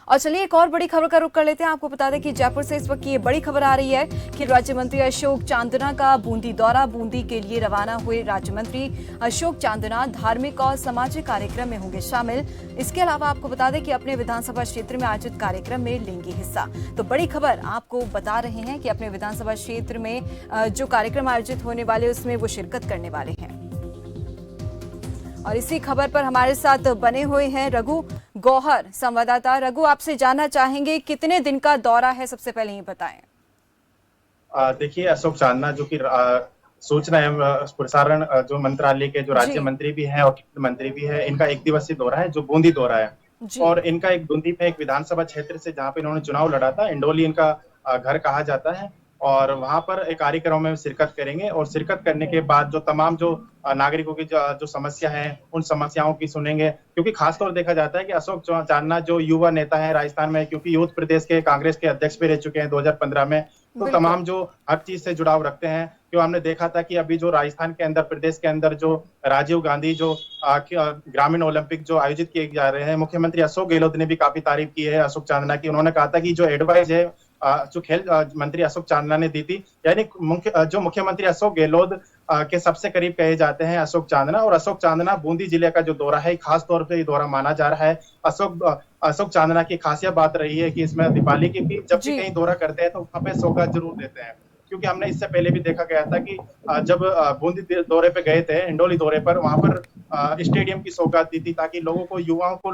और चलिए एक और बड़ी खबर का रुख कर लेते हैं। आपको बता दें कि जयपुर से इस वक्त ये बड़ी खबर आ रही है कि राज्य मंत्री अशोक चांदना का बूंदी दौरा। बूंदी के लिए रवाना हुए राज्य मंत्री अशोक चांदना धार्मिक और सामाजिक कार्यक्रम में होंगे शामिल। इसके अलावा आपको बता दें कि अपने विधानसभा क्षेत्र में आयोजित कार्यक्रम में लेंगे हिस्सा। तो बड़ी खबर आपको बता रहे हैं कि अपने विधानसभा क्षेत्र में जो कार्यक्रम आयोजित होने वाले उसमें वो शिरकत करने वाले हैं। और इसी खबर पर हमारे साथ बने हुए हैं रघु गौहर संवाददाता। रघु, आपसे जानना चाहेंगे कितने दिन का दौरा है, सबसे पहले ये बताएं। देखिए, अशोक चांदना जो कि सूचना एवं प्रसारण जो मंत्रालय के जो राज्य मंत्री भी हैं और केंद्रीय मंत्री भी है, इनका एक दिवसीय दौरा है जो बूंदी दौरा है। और इनका एक बूंदी में एक विधानसभा क्षेत्र से जहाँ पे इन्होंने चुनाव लड़ा था, इंडोली इनका घर कहा जाता है, और वहां पर एक कार्यक्रम में शिरकत करेंगे। और शिरकत करने के बाद जो तमाम जो नागरिकों की जो समस्या है उन समस्याओं की सुनेंगे, क्योंकि खासतौर देखा जाता है कि अशोक चांदना जो युवा नेता है राजस्थान में, क्योंकि यूथ प्रदेश के कांग्रेस के अध्यक्ष भी रह चुके हैं 2015 में, तो तमाम जो हर चीज से जुड़ाव रखते हैं। क्यों हमने देखा था कि अभी जो राजस्थान के अंदर प्रदेश के अंदर जो राजीव गांधी जो ग्रामीण ओलंपिक जो आयोजित किए जा रहे हैं, मुख्यमंत्री अशोक गहलोत ने भी काफी तारीफ की है अशोक चांदना की। उन्होंने कहा था कि जो एडवाइस है जो खेल मंत्री अशोक चांदना ने दी थी, यानी जो मुख्यमंत्री अशोक गहलोत के सबसे करीब कहे जाते हैं अशोक चांदना। और अशोक चांदना बूंदी जिले का जो दौरा है खास तौर पे ये दौरा माना जा रहा है। अशोक चांदना की खासियत बात रही है कि इसमें दीपावली की भी जब भी कहीं दौरा करते हैं तो वहां पे सौगात जरूर देते हैं, क्योंकि हमने इससे पहले भी देखा गया था कि जब बूंदी दौरे पे गए थे, इंडोली दौरे पर, वहां पर स्टेडियम की सौगात दी थी ताकि लोगों को, युवाओं को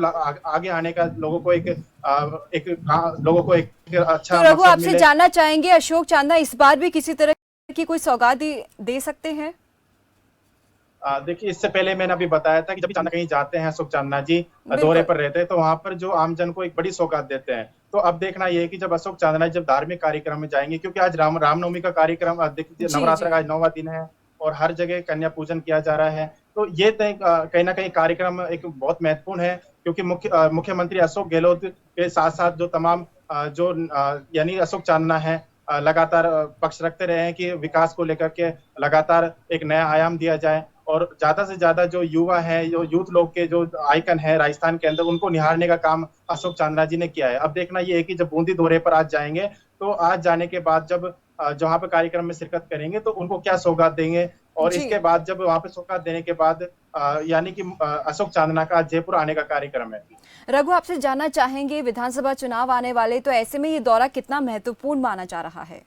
आगे आने का, लोगों को एक अच्छा तो रघु, मकसद आपसे मिले। जानना चाहेंगे अशोक चांदना इस बार भी किसी तरह की कोई सौगात दे सकते हैं? देखिए, इससे पहले मैंने अभी बताया था कि जब भी चांदना कहीं जाते हैं, अशोक चांदना जी दौरे पर रहते हैं, तो वहां पर जो आमजन को एक बड़ी सौगात देते हैं। तो अब देखना यह है कि जब अशोक चांदना जब धार्मिक कार्यक्रम में जाएंगे, क्योंकि आज रामनवमी का कार्यक्रम, नवरात्र का आज 9वां दिन है और हर जगह कन्या पूजन किया जा रहा है, तो ये कहीं ना कहीं कार्यक्रम एक बहुत महत्वपूर्ण है। क्योंकि मुख्यमंत्री अशोक गहलोत के साथ साथ जो तमाम यानी अशोक चांदना है लगातार पक्ष रखते रहे हैं कि विकास को लेकर के लगातार एक नया आयाम दिया जाए, और ज्यादा से ज्यादा जो युवा है, जो यूथ लोग के जो आइकन है राजस्थान के अंदर, उनको निहारने का काम अशोक चांदना जी ने किया है। अब देखना ये है कि जब बूंदी दौरे पर आज जाएंगे, तो आज जाने के बाद जब जहां पे कार्यक्रम में शिरकत करेंगे तो उनको क्या सौगात देंगे, और इसके बाद जब वहां पे सौगात देने के बाद यानी कि अशोक चांदना का जयपुर आने का कार्यक्रम है। रघु, आपसे जानना चाहेंगे विधानसभा चुनाव आने वाले, तो ऐसे में ये दौरा कितना महत्वपूर्ण माना जा रहा है?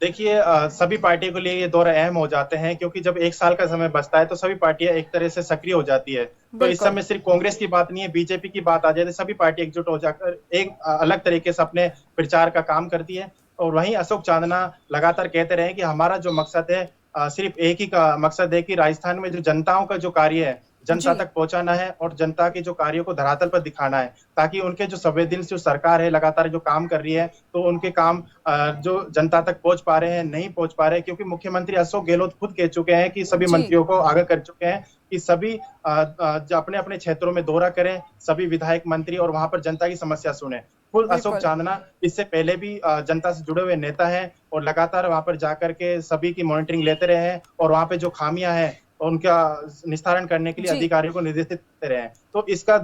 देखिए, सभी पार्टियों के लिए ये दौरे अहम हो जाते हैं, क्योंकि जब एक साल का समय बचता है तो सभी पार्टियां एक तरह से सक्रिय हो जाती है। तो इस समय सिर्फ कांग्रेस की बात नहीं है, बीजेपी की बात आ जाए तो सभी पार्टी एकजुट हो जाकर एक अलग तरीके से अपने प्रचार का काम करती है। और वहीं अशोक चांदना लगातार कहते रहे कि हमारा जो मकसद है, सिर्फ एक ही का मकसद है कि राजस्थान में जो जनताओं का जो कार्य है जनता तक पहुंचाना है, और जनता के जो कार्यों को धरातल पर दिखाना है, ताकि उनके जो संवेदनशील सरकार है लगातार जो काम कर रही है, तो उनके काम जो जनता तक पहुंच पा रहे हैं, नहीं पहुंच पा रहे, क्योंकि मुख्यमंत्री अशोक गहलोत खुद कह चुके हैं कि सभी मंत्रियों को आगाह कर चुके हैं कि सभी अपने अपने क्षेत्रों में दौरा करें, सभी विधायक मंत्री, और वहां पर जनता की समस्या सुने। खुद अशोक चांदना इससे पहले भी जनता से जुड़े हुए नेता हैं, और लगातार वहां पर जाकर के सभी की मॉनिटरिंग लेते रहे हैं, और वहां पे जो खामियां हैं उनका निस्तारण करने के लिए अधिकारियों को निर्देशित करते रहे हैं। तो इसका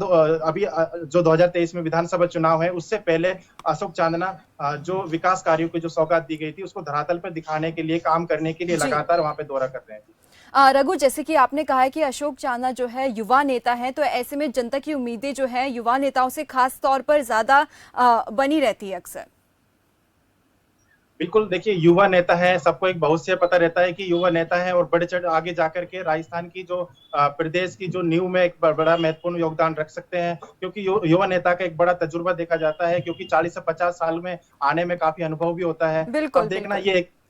अभी जो 2023 में विधानसभा चुनाव है, उससे पहले अशोक चांदना जो विकास कार्यों की जो सौगात दी गई थी उसको धरातल पर दिखाने के लिए, काम करने के लिए लगातार वहां पे दौरा कर रहे हैं। रघु, जैसे कि आपने कहा है कि अशोक चांदना जो है युवा नेता है, तो ऐसे में जनता की उम्मीदें जो है युवा नेताओं से खास तौर पर ज्यादा बनी रहती है अक्सर। बिल्कुल, देखिए, युवा नेता है, सबको एक बहुत से पता रहता है कि युवा नेता है, और बड़े चढ़ आगे जाकर के राजस्थान की जो प्रदेश की जो नींव में एक बड़ा महत्वपूर्ण योगदान रख सकते हैं, क्योंकि युवा नेता का एक बड़ा तजुर्बा देखा जाता है, क्योंकि 40 से 50 साल में आने में काफी अनुभव भी होता है।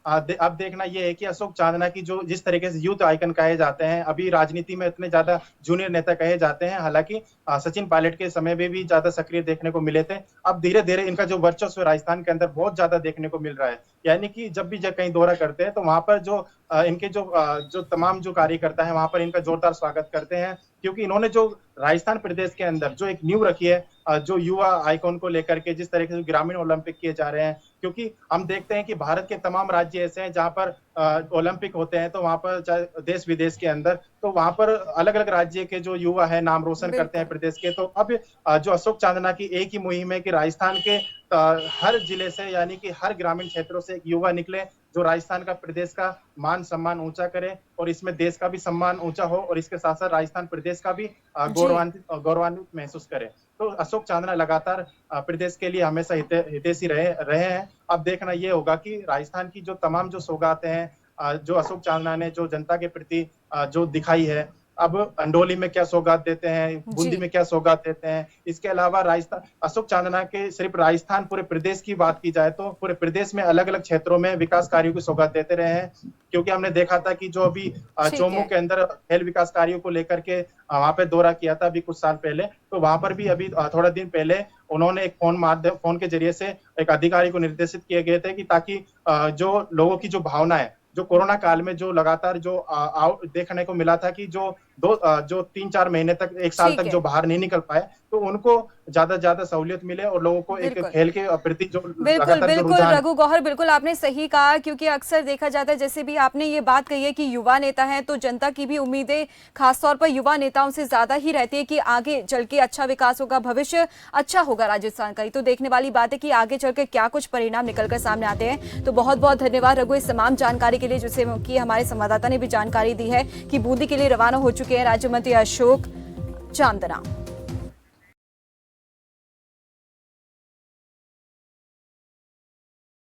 अब देखना ये है कि अशोक चांदना की जो जिस तरीके से यूथ आइकन कहे जाते हैं, अभी राजनीति में इतने ज्यादा जूनियर नेता कहे जाते हैं, हालांकि सचिन पायलट के समय में भी ज्यादा सक्रिय देखने को मिले थे। अब धीरे धीरे इनका जो वर्चस्व राजस्थान के अंदर बहुत ज्यादा देखने को मिल रहा है, यानी कि जब भी कहीं दौरा करते हैं तो वहां पर जो इनके जो तमाम जो कार्यकर्ता है वहां पर इनका जोरदार स्वागत करते हैं, क्योंकि इन्होंने जो राजस्थान प्रदेश के अंदर जो एक नींव रखी है, जो युवा आइकॉन को लेकर के जिस तरीके से ग्रामीण ओलंपिक किए जा रहे हैं, क्योंकि हम देखते हैं कि भारत के तमाम राज्य ऐसे हैं जहां पर ओलंपिक होते हैं, तो वहां पर चाहे देश विदेश के अंदर, तो वहां पर अलग अलग राज्य के जो युवा है नाम रोशन करते हैं प्रदेश के। तो अब जो अशोक चांदना की एक ही मुहिम है कि राजस्थान के हर जिले से, यानी कि हर ग्रामीण क्षेत्रों से एक युवा निकले जो राजस्थान का, प्रदेश का मान सम्मान ऊंचा करे, और इसमें देश का भी सम्मान ऊंचा हो, और इसके साथ साथ राजस्थान प्रदेश का भी गौरवान्वित महसूस करे। तो अशोक चांदना लगातार प्रदेश के लिए हमेशा हितैषी रहे हैं। अब देखना ये होगा कि राजस्थान की जो तमाम जो सौगातें हैं जो अशोक चांदना ने जो जनता के प्रति जो दिखाई है, अब अंडोली में क्या सौगात देते हैं, बूंदी में क्या सौगात देते हैं। इसके अलावा राजस्थान, अशोक चांदना के सिर्फ राजस्थान, पूरे प्रदेश की बात की जाए तो पूरे प्रदेश में अलग अलग क्षेत्रों में विकास कार्यों की सौगात देते रहे हैं। क्योंकि हमने देखा था कि जो अभी चोमू के अंदर खेल विकास कार्यों को लेकर के वहां पे दौरा किया था अभी कुछ साल पहले, तो वहां पर भी अभी थोड़ा दिन पहले उन्होंने एक फोन के जरिए से एक अधिकारी को निर्देशित किए गए थे कि ताकि जो लोगों की जो भावना है, जो कोरोना काल में जो लगातार जो देखने को मिला था कि जो 3-4 महीने तक, 1 साल तक जो बाहर नहीं निकल पाए, तो उनको ज्यादा से ज्यादा सहूलियत मिले और लोगों को एक खेल के प्रति जो बिल्कुल रघु गौहर, बिल्कुल आपने सही कहा। क्योंकि अक्सर देखा जाता है, जैसे भी आपने ये बात कही है कि युवा नेता हैं, तो जनता की भी उम्मीदें खासतौर पर युवा नेताओं से ज्यादा ही रहती है कि आगे चल के अच्छा विकास होगा, भविष्य अच्छा होगा राजस्थान का। तो देखने वाली बात है कि आगे चल के क्या कुछ परिणाम निकलकर सामने आते हैं। तो बहुत बहुत धन्यवाद रघु इस तमाम जानकारी के लिए, जिसे कि हमारे संवाददाता ने भी जानकारी दी है कि बूंदी के लिए रवाना हो चुके हैं राज्य मंत्री अशोक चांदना।